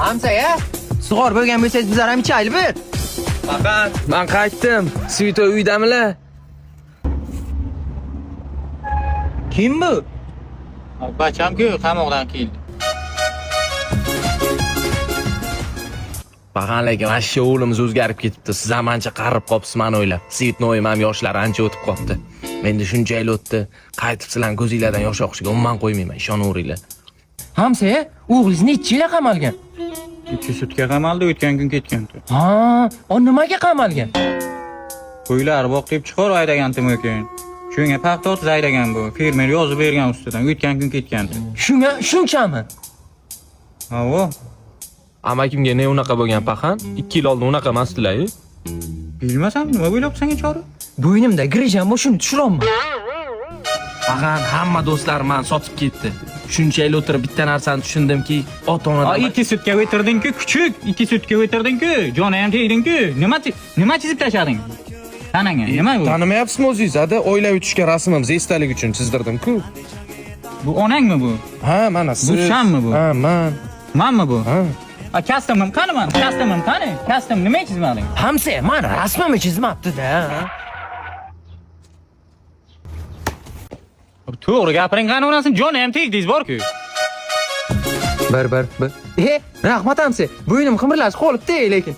Hamsa-ya. Sug'or bo'lgan bo'lsangiz bizlar ham ichaylik bir. Faqat men qaytdim. Svito uydamilar? Kim bu? Bacham-ku qamoqdan keldi. Bag'anlarga vashsha o'g'limiz o'zgarib ketibdi. Siz ham ancha qarib qopsiz meni o'ylab. Svitnoyim ham yoshlari ancha o'tib qopti. Menda shuncha yil o'tdi. Qaytib sizlarning ko'zinglardan yosh oqishiga umuman qo'ymayman, ishonaveringlar. Hamsa-ya, o'g'lingiz necha yil qamalgan? 2 sutka qamaldi, o'tgan kun ketgan-ku. Ha, o nimaga qamalgan? Qo'ylar boqib chiqar aydagan-tim ekan. Shunga paxta o'tib aydagan bu. Fermer yozib bergan ustidan, o'tgan kun ketgan-ku. Shunga shunchami? Ha-vo. Amakimga ne unaqa bo'lgan paxan? 2 yil oldin unaqa emasdilar-ku. Bilmasam, nima bo'lyapsan chori? Bo'ynimda grijam bor, shuni tushirolmayman. Paxan hamma do'stlarim meni sotib ketdi. Shuncha yil o'tirib bitta narsani tushundimki, ota-onadan 2 sutka o'tirding-ku, kuchuk. 2 sutka o'tirding-ku, joni ham tegding-ku. Nima chizib tashlading? Tananga, nima bu? Tanimayapsizmi o'zingiz? Ada o'ylab o'tishga rasmimiz esdalik uchun chizdirdim-ku. Bu onangmi bu? Ha, mana siz. Bu shammi bu? Ha, men. Manmi bu? Ha. Kastimim qani men? Kastimim qani? Kastim nima chizmading? Hamsa, men rasmimni chizmabdi-da. To'g'ri gapiring qani onasini joni ham tegdingiz bor-ku. Bir. Rahmat hamsa. Bo'ynim qimirlashib qolibdi, lekin.